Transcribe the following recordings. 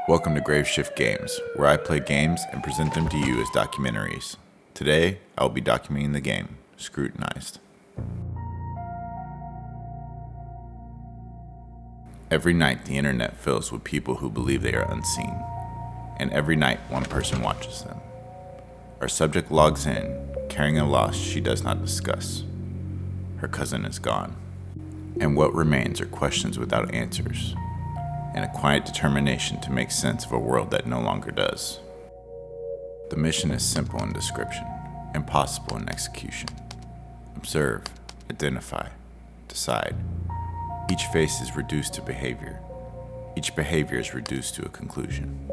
Welcome to Graveshift Games, where I play games and present them to you as documentaries. Today, I'll be documenting the game, Scrutinized. Every night, the internet fills with people who believe they are unseen, and every night, one person watches them. Our subject logs in, carrying a loss she does not discuss. Her cousin is gone, and what remains are questions without answers, and a quiet determination to make sense of a world that no longer does. The mission is simple in description, impossible in execution. Observe, identify, decide. Each face is reduced to behavior. Each behavior is reduced to a conclusion.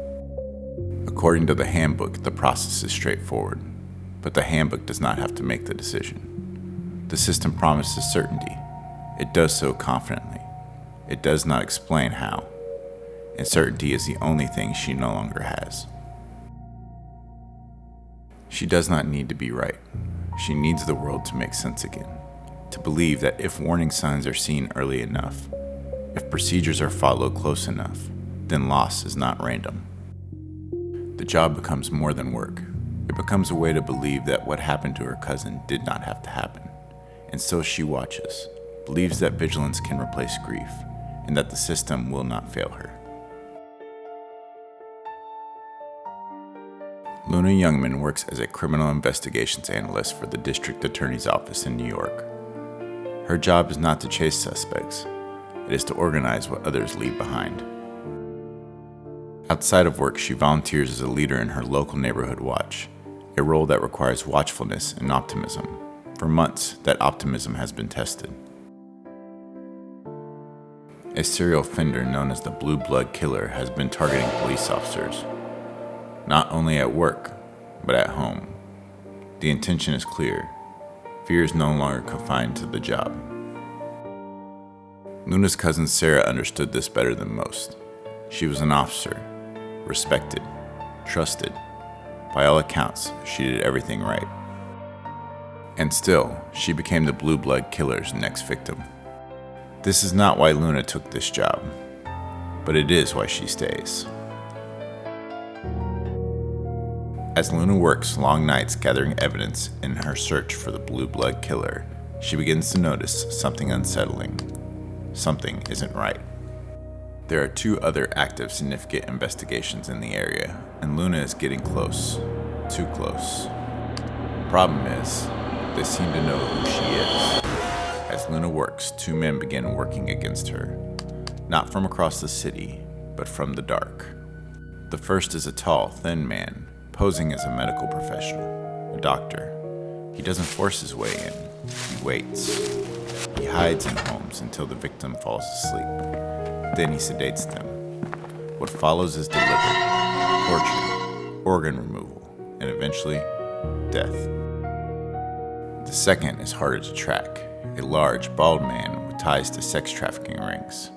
According to the handbook, the process is straightforward, but the handbook does not have to make the decision. The system promises certainty. It does so confidently. It does not explain how. And certainty is the only thing she no longer has. She does not need to be right. She needs the world to make sense again. To believe that if warning signs are seen early enough, if procedures are followed close enough, then loss is not random. The job becomes more than work. It becomes a way to believe that what happened to her cousin did not have to happen. And so she watches, believes that vigilance can replace grief, and that the system will not fail her. Luna Youngman works as a criminal investigations analyst for the district attorney's office in New York. Her job is not to chase suspects, it is to organize what others leave behind. Outside of work, she volunteers as a leader in her local neighborhood watch, a role that requires watchfulness and optimism. For months, that optimism has been tested. A serial offender known as the Blueblood Killer has been targeting police officers. Not only at work, but at home. The intention is clear. Fear is no longer confined to the job. Luna's cousin Sarah understood this better than most. She was an officer, respected, trusted. By all accounts, she did everything right. And still, she became the Blueblood Killer's next victim. This is not why Luna took this job, but it is why she stays. As Luna works long nights gathering evidence in her search for the Blueblood Killer, she begins to notice something unsettling. Something isn't right. There are two other active significant investigations in the area, and Luna is getting close. Too close. Problem is, they seem to know who she is. As Luna works, two men begin working against her. Not from across the city, but from the dark. The first is a tall, thin man, posing as a medical professional, a doctor. He doesn't force his way in, he waits. He hides in homes until the victim falls asleep. Then he sedates them. What follows is deliberate torture, organ removal, and eventually, death. The second is harder to track, a large, bald man with ties to sex trafficking rings.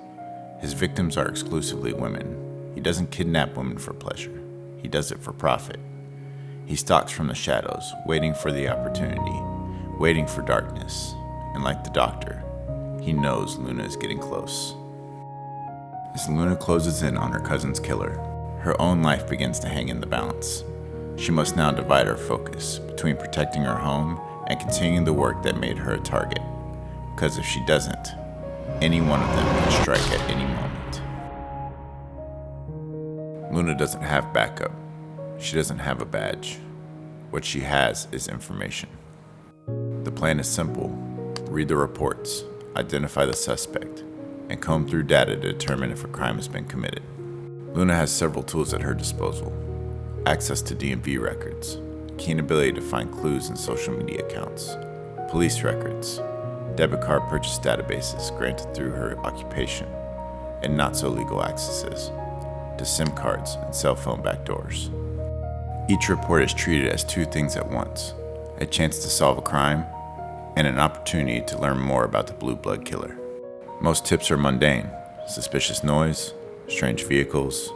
His victims are exclusively women. He doesn't kidnap women for pleasure. He does it for profit. He stalks from the shadows, waiting for the opportunity, waiting for darkness. And like the doctor, he knows Luna is getting close. As Luna closes in on her cousin's killer, her own life begins to hang in the balance. She must now divide her focus between protecting her home and continuing the work that made her a target. Because if she doesn't, any one of them can strike at any moment. Luna doesn't have backup. She doesn't have a badge. What she has is information. The plan is simple. Read the reports, identify the suspect, and comb through data to determine if a crime has been committed. Luna has several tools at her disposal. Access to DMV records, keen ability to find clues in social media accounts, police records, debit card purchase databases granted through her occupation, and not so legal accesses to SIM cards and cell phone backdoors. Each report is treated as two things at once, a chance to solve a crime and an opportunity to learn more about the Blueblood Killer. Most tips are mundane: suspicious noise, strange vehicles,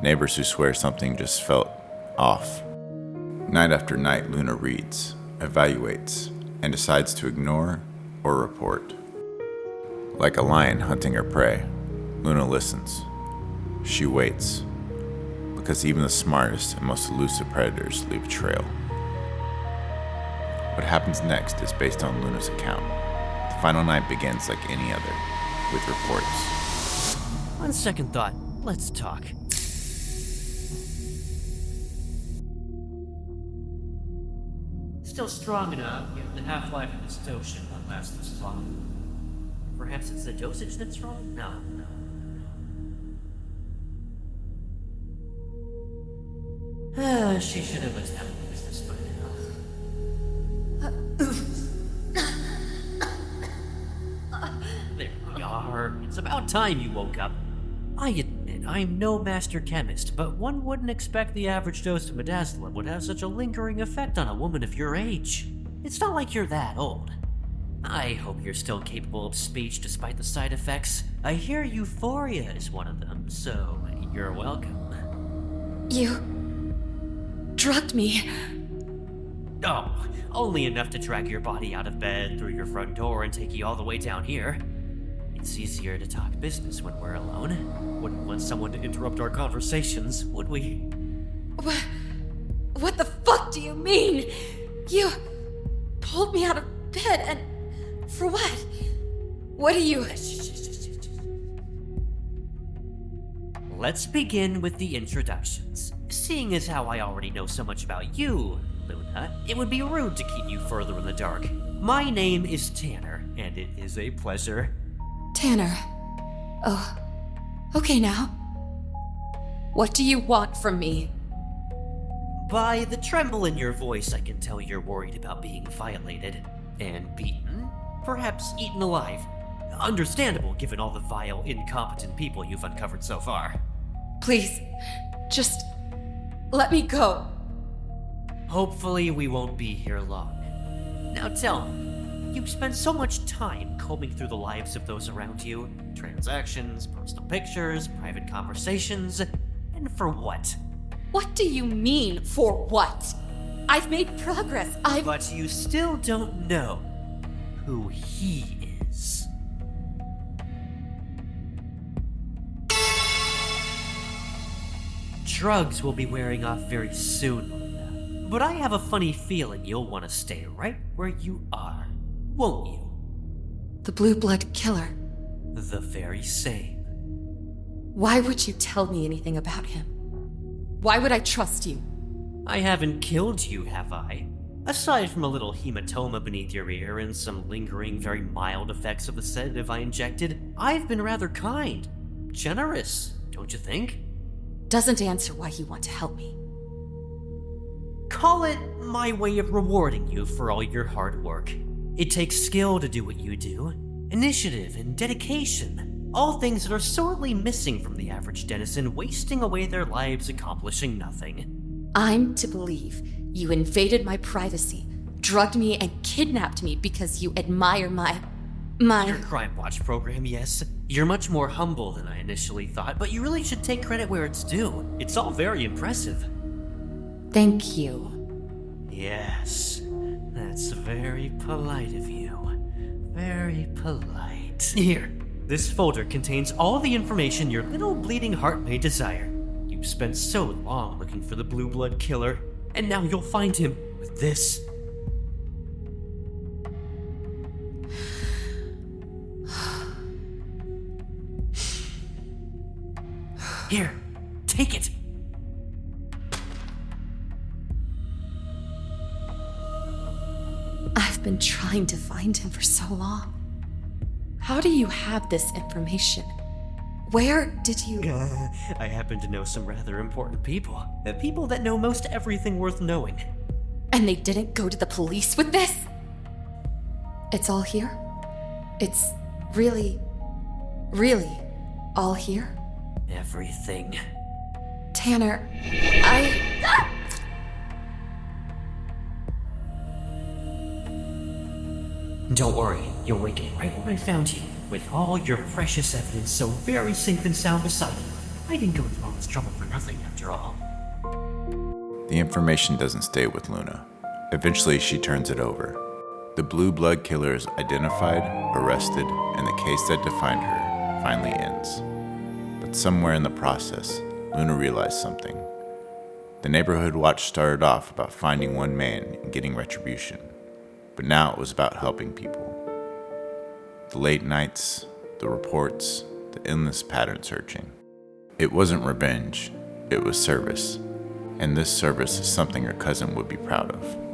neighbors who swear something just felt off. Night after night, Luna reads, evaluates, and decides to ignore or report. Like a lion hunting her prey, Luna listens. She waits. because even the smartest and most elusive predators leave a trail. What happens next is based on Luna's account. The final night begins like any other, with reports. On second thought, let's talk. Still strong enough, yet the half-life of this dose should not last this long. Perhaps it's the dosage that's wrong? No. She should have established this by now. There we are. It's about time you woke up. I admit, I'm no master chemist, but one wouldn't expect the average dose of midazolam would have such a lingering effect on a woman of your age. It's not like you're that old. I hope you're still capable of speech despite the side effects. I hear euphoria is one of them, so you're welcome. You drugged me. Oh, only enough to drag your body out of bed, through your front door, and take you all the way down here. It's easier to talk business when we're alone. Wouldn't want someone to interrupt our conversations, would we? What the fuck do you mean? You pulled me out of bed and for what? What do you... Let's begin with the introductions. Seeing as how I already know so much about you, Luna, it would be rude to keep you further in the dark. My name is Tanner, and it is a pleasure. Tanner. Oh, okay now. What do you want from me? By the tremble in your voice, I can tell you're worried about being violated and beaten, perhaps eaten alive. Understandable given all the vile, incompetent people you've uncovered so far. Please, just let me go. Hopefully we won't be here long. Now tell me, you've spent so much time combing through the lives of those around you, transactions, personal pictures, private conversations, and for what? What do you mean, for what? I've made progress, But you still don't know who he is. Drugs will be wearing off very soon, Luna. But I have a funny feeling you'll want to stay right where you are, won't you? The Blueblood Killer. The very same. Why would you tell me anything about him? Why would I trust you? I haven't killed you, have I? Aside from a little hematoma beneath your ear and some lingering, very mild effects of the sedative I injected, I've been rather kind. Generous, don't you think? Doesn't answer why you want to help me. Call it my way of rewarding you for all your hard work. It takes skill to do what you do, initiative and dedication, all things that are sorely missing from the average denizen, wasting away their lives accomplishing nothing. I'm to believe you invaded my privacy, drugged me, and kidnapped me because you admire my... Your Crime Watch program, yes. You're much more humble than I initially thought, but you really should take credit where it's due. It's all very impressive. Thank you. Yes, that's very polite of you. Very polite. Here, this folder contains all the information your little bleeding heart may desire. You've spent so long looking for the Blueblood Killer, and now you'll find him with this. Here, take it. I've been trying to find him for so long. How do you have this information? Where did you... I happen to know some rather important people. People that know most everything worth knowing. And they didn't go to the police with this? It's all here? It's really all here? Everything. Tanner, Don't worry, you'll wake up right where I found you, with all your precious evidence so very safe and sound beside you. I didn't go through all this trouble for nothing, after all. The information doesn't stay with Luna. Eventually, she turns it over. The Blueblood Killer is identified, arrested, and the case that defined her finally ends. But somewhere in the process, Luna realized something. The neighborhood watch started off about finding one man and getting retribution, but now it was about helping people. The late nights, the reports, the endless pattern searching. It wasn't revenge, it was service, and this service is something her cousin would be proud of.